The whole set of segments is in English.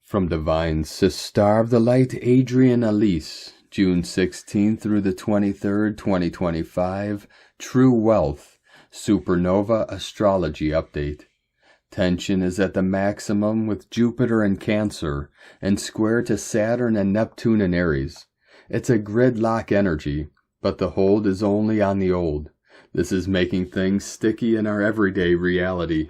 From Divine Sister of the Light, Adrian Elise, June 16th through the 23rd, 2025, True Wealth, SuperNova Astrology Update. Tension is at the maximum with Jupiter in Cancer and square to Saturn and Neptune in Aries. It's a gridlock energy, but the hold is only on the old. This is making things sticky in our everyday reality.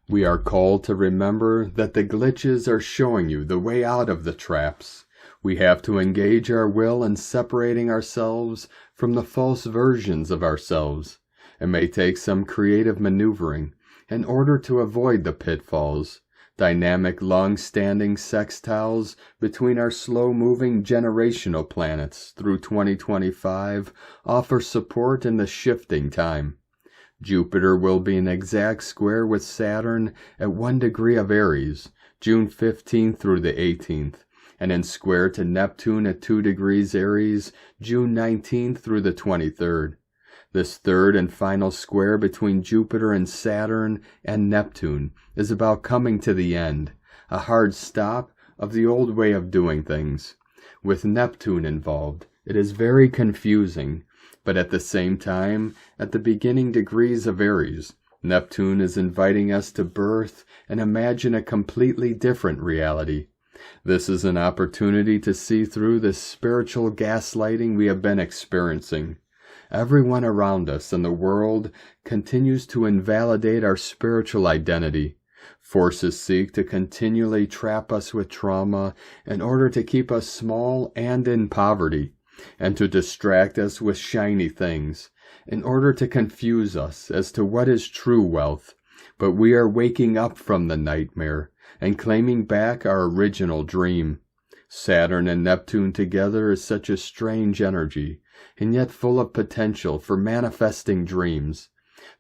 We are called to remember that the glitches are showing you the way out of the traps. We have to engage our will in separating ourselves from the false versions of ourselves. It may take some creative maneuvering in order to avoid the pitfalls. Dynamic, long-standing sextiles between our slow-moving generational planets through 2025 offer support in the shifting time. Jupiter will be in exact square with Saturn at 1 degree of Aries, June 15th through the 18th, and in square to Neptune at 2 degrees Aries, June 19th through the 23rd. This third and final square between Jupiter and Saturn and Neptune is about coming to the end, a hard stop of the old way of doing things. With Neptune involved, it is very confusing. But at the same time, at the beginning degrees of Aries, Neptune is inviting us to birth and imagine a completely different reality. This is an opportunity to see through this spiritual gaslighting we have been experiencing. Everyone around us in the world continues to invalidate our spiritual identity. Forces seek to continually trap us with trauma in order to keep us small and in poverty, and to distract us with shiny things, in order to confuse us as to what is true wealth. But we are waking up from the nightmare and claiming back our original dream. Saturn and Neptune together is such a strange energy, and yet full of potential for manifesting dreams.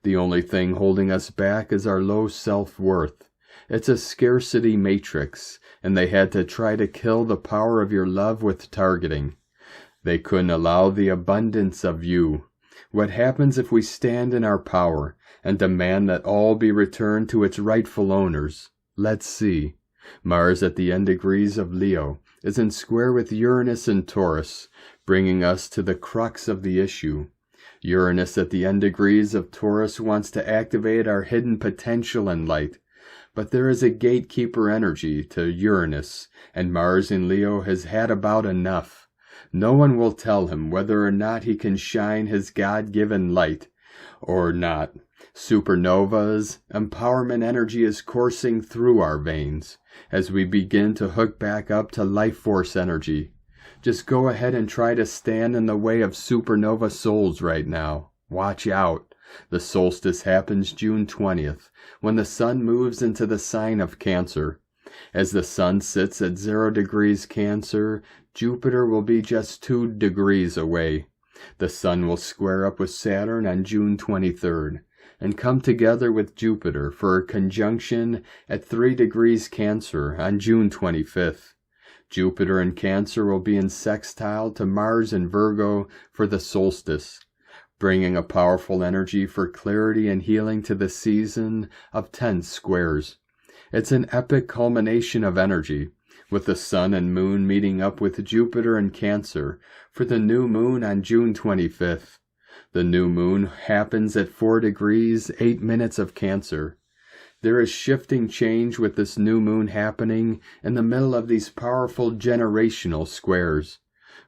The only thing holding us back is our low self-worth. It's a scarcity matrix, and they had to try to kill the power of your love with targeting. They couldn't allow the abundance of you. What happens if we stand in our power and demand that all be returned to its rightful owners? Let's see. Mars at the end degrees of Leo is in square with Uranus and Taurus, bringing us to the crux of the issue. Uranus at the end degrees of Taurus wants to activate our hidden potential in light, but there is a gatekeeper energy to Uranus, and Mars in Leo has had about enough. No one will tell him whether or not he can shine his God-given light or not. Supernova's empowerment energy is coursing through our veins as we begin to hook back up to life force energy. Just go ahead and try to stand in the way of supernova souls right now. Watch out. The solstice happens June 20th, when the sun moves into the sign of Cancer. As the sun sits at 0 degrees Cancer, Jupiter will be just 2 degrees away. The sun will square up with Saturn on June 23rd and come together with Jupiter for a conjunction at 3 degrees Cancer on June 25th. Jupiter in Cancer will be in sextile to Mars in Virgo for the solstice, bringing a powerful energy for clarity and healing to the season of tense squares. It's an epic culmination of energy, with the sun and moon meeting up with Jupiter in Cancer for the new moon on June 25th. The new moon happens at 4 degrees, 8 minutes of Cancer. There is shifting change with this new moon happening in the middle of these powerful generational squares.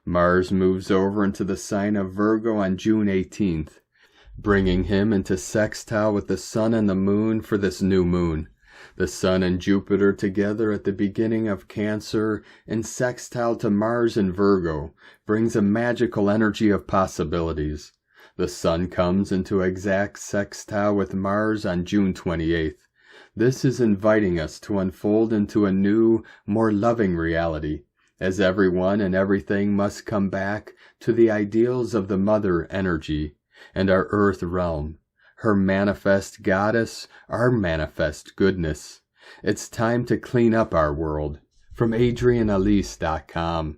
Mars moves over into the sign of Virgo on June 18th, bringing him into sextile with the sun and the moon for this new moon. The sun and Jupiter together at the beginning of Cancer in sextile to Mars in Virgo brings a magical energy of possibilities. The sun comes into exact sextile with Mars on June 28th. This is inviting us to unfold into a new, more loving reality, as everyone and everything must come back to the ideals of the mother energy and our earth realm. Her manifest goddess, our manifest goodness. It's time to clean up our world. From AdrianElise.com.